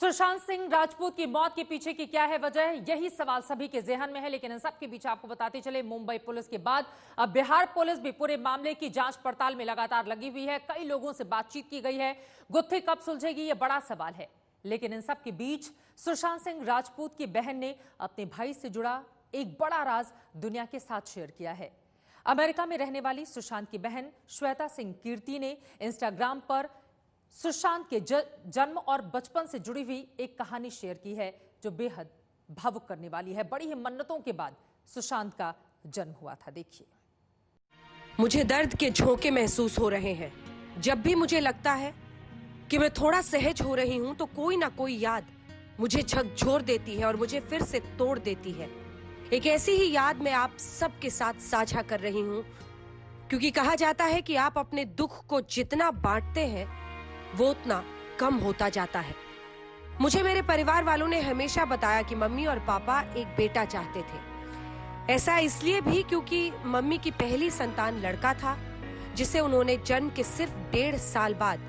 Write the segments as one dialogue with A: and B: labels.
A: सुशांत सिंह राजपूत की मौत के पीछे की क्या है वजह? यही सवाल सभी के जेहन में है। लेकिन इन सब के बीच आपको बताते चले, मुंबई पुलिस के बाद अब बिहार पुलिस भी पूरे मामले की जांच पड़ताल में लगातार लगी हुई है। कई लोगों से बातचीत की गई है। गुत्थी कब सुलझेगी, यह बड़ा सवाल है। लेकिन इन सब के बीच सुशांत सिंह राजपूत की बहन ने अपने भाई से जुड़ा एक बड़ा राज दुनिया के साथ शेयर किया है। अमेरिका में रहने वाली सुशांत की बहन श्वेता सिंह कीर्ति ने इंस्टाग्राम पर सुशांत के जन्म और बचपन से जुड़ी हुई एक कहानी शेयर की है, जो बेहद भावुक करने वाली है। बड़ी ही मन्नतों के बाद सुशांत का जन्म हुआ था। देखिए।
B: मुझे दर्द के झोंके महसूस हो रहे हैं। जब भी मुझे लगता है कि मैं थोड़ा सहज हो रही हूं, तो कोई ना कोई याद मुझे झकझोर देती है और मुझे फिर से तोड़ देती है। एक ऐसी ही याद मैं आप सबके साथ साझा कर रही हूं, क्योंकि कहा जाता है कि आप अपने दुख को जितना बांटते हैं, वो उतना कम होता जाता है। मुझे मेरे परिवार वालों ने हमेशा बताया कि मम्मी और पापा एक बेटा चाहते थे। ऐसा इसलिए भी क्योंकि मम्मी की पहली संतान लड़का था, जिसे उन्होंने जन्म के सिर्फ 1.5 साल बाद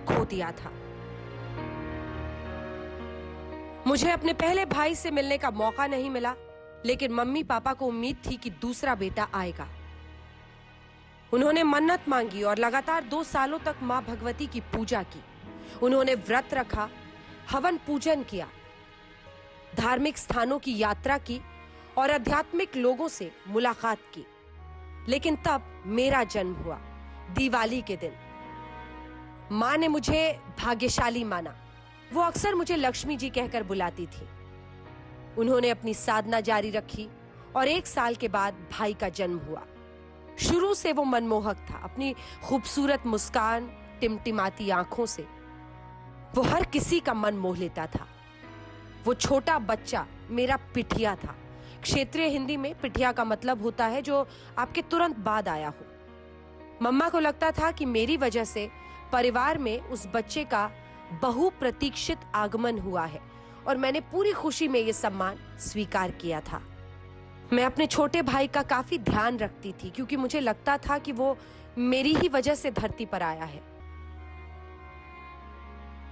B: खो दिया था। मुझे अपने पहले भाई से मिलने का मौका नहीं मिला, लेकिन मम्मी पापा को उम्मीद थी कि दूसरा बेटा आएगा। उन्होंने मन्नत मांगी और लगातार 2 सालों तक मां भगवती की पूजा की। उन्होंने व्रत रखा, हवन पूजन किया, धार्मिक स्थानों की यात्रा की और आध्यात्मिक लोगों से मुलाकात की। लेकिन तब मेरा जन्म हुआ, दिवाली के दिन। मां ने मुझे भाग्यशाली माना। वो अक्सर मुझे लक्ष्मी जी कहकर बुलाती थी। उन्होंने अपनी साधना जारी रखी और 1 साल के बाद भाई का जन्म हुआ। शुरू से वो मनमोहक था, अपनी खूबसूरत मुस्कान, टिमटिमाती आंखों से वो हर किसी का मन मोह लेता था। वो छोटा बच्चा मेरा पिठिया था। क्षेत्रीय हिंदी में पिठिया का मतलब होता है जो आपके तुरंत बाद आया हो। मम्मा को लगता था कि मेरी वजह से परिवार में उस बच्चे का बहुप्रतीक्षित आगमन हुआ है, और मैंने पूरी खुशी में ये सम्मान स्वीकार किया था। मैं अपने छोटे भाई का काफी ध्यान रखती थी, क्योंकि मुझे लगता था कि वो मेरी ही वजह से धरती पर आया है।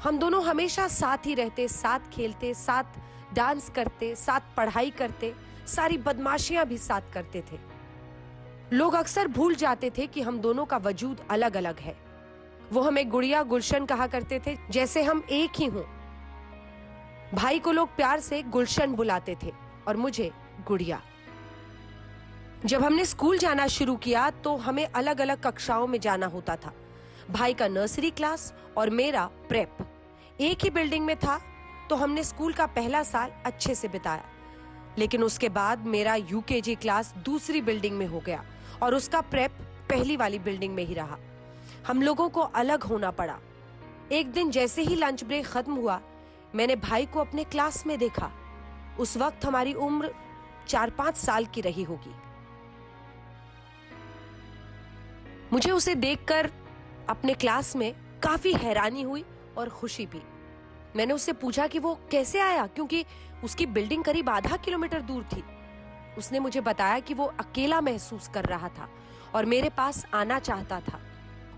B: हम दोनों हमेशा साथ ही रहते, साथ खेलते, साथ डांस करते, साथ पढ़ाई करते, सारी बदमाशियां भी साथ करते थे। लोग अक्सर भूल जाते थे कि हम दोनों का वजूद अलग अलग है। वो हमें गुड़िया गुलशन कहा करते थे, जैसे हम एक ही हों। भाई को लोग प्यार से गुलशन बुलाते थे और मुझे गुड़िया। जब हमने स्कूल जाना शुरू किया तो हमें अलग अलग कक्षाओं में जाना होता था। भाई का नर्सरी क्लास और मेरा प्रेप एक ही बिल्डिंग में था, तो हमने स्कूल का पहला साल अच्छे से बिताया। लेकिन उसके बाद मेरा यूकेजी क्लास दूसरी बिल्डिंग में हो गया और उसका प्रेप पहली वाली बिल्डिंग में ही रहा। हम लोगों को अलग होना पड़ा। एक दिन जैसे ही लंच ब्रेक खत्म हुआ, मैंने भाई को अपने क्लास में देखा। उस वक्त हमारी उम्र 4-5 साल की रही होगी। मुझे उसे देखकर अपने क्लास में काफी हैरानी हुई और खुशी भी। मैंने उससे पूछा कि वो कैसे आया, क्योंकि उसकी बिल्डिंग करीब आधा किलोमीटर दूर थी। उसने मुझे बताया कि वो अकेला महसूस कर रहा था और मेरे पास आना चाहता था।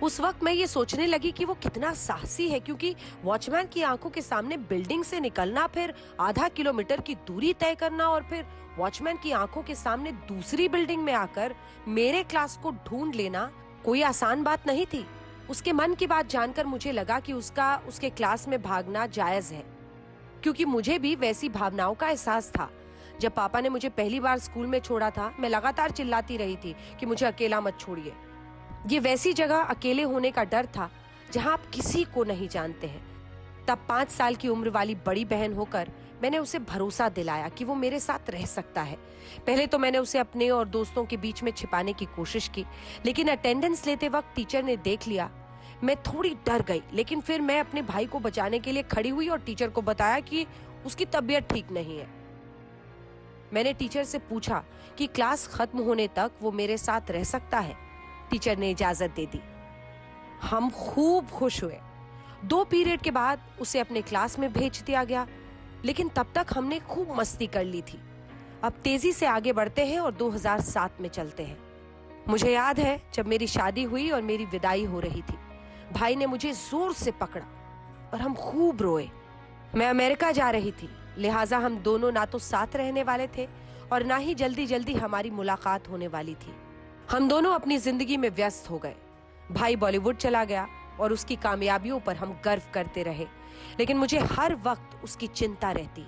B: उस वक्त मैं ये सोचने लगी कि वो कितना साहसी है, क्योंकि वॉचमैन की आंखों के सामने बिल्डिंग से निकलना, फिर आधा किलोमीटर की दूरी तय करना और फिर वॉचमैन की आंखों के सामने दूसरी बिल्डिंग में आकर मेरे क्लास को ढूंढ लेना कोई आसान बात नहीं थी। उसके मन की बात जानकर मुझे लगा कि उसके क्लास में भागना जायज है, क्योंकि मुझे भी वैसी भावनाओं का एहसास था। जब पापा ने मुझे पहली बार स्कूल में छोड़ा था, मैं लगातार चिल्लाती रही थी कि मुझे अकेला मत छोड़िए। ये वैसी जगह अकेले होने का डर था जहां आप किसी को नहीं जानते हैं। तब 5 साल की उम्र वाली बड़ी बहन होकर मैंने उसे भरोसा दिलाया कि वो मेरे साथ रह सकता है। पहले तो मैंने उसे अपने और दोस्तों के बीच में छिपाने की कोशिश की, लेकिन अटेंडेंस लेते वक्त टीचर ने देख लिया। मैं थोड़ी डर गई, लेकिन फिर मैं अपने भाई को बचाने के लिए खड़ी हुई और टीचर को बताया कि उसकी तबीयत ठीक नहीं है। मैंने टीचर से पूछा कि क्लास खत्म होने तक वो मेरे साथ रह सकता है। टीचर ने इजाजत दे दी। हम खूब खुश हुए। 2 पीरियड के बाद उसे अपने क्लास में भेज दिया गया, लेकिन तब तक हमने खूब मस्ती कर ली थी। अब तेजी से आगे बढ़ते हैं और 2007 में चलते हैं। मुझे याद है जब मेरी शादी हुई और मेरी विदाई हो रही थी, भाई ने मुझे जोर से पकड़ा और हम खूब रोए। मैं अमेरिका जा रही थी, लिहाजा हम दोनों ना तो साथ रहने वाले थे और ना ही जल्दी जल्दी हमारी मुलाकात होने वाली थी। हम दोनों अपनी जिंदगी में व्यस्त हो गए। भाई बॉलीवुड चला गया और उसकी कामयाबियों पर हम गर्व करते रहे, लेकिन मुझे हर वक्त उसकी चिंता रहती।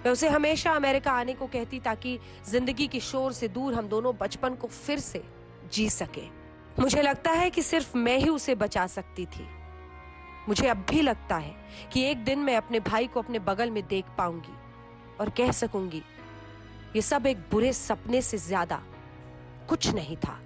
B: मैं उसे हमेशा अमेरिका आने को कहती ताकि जिंदगी की शोर से दूर हम दोनों बचपन को फिर से जी सके। मुझे लगता है कि सिर्फ मैं ही उसे बचा सकती थी। मुझे अब भी लगता है कि एक दिन मैं अपने भाई को अपने बगल में देख पाऊंगी और कह सकूंगी, ये सब एक बुरे सपने से ज्यादा कुछ नहीं था।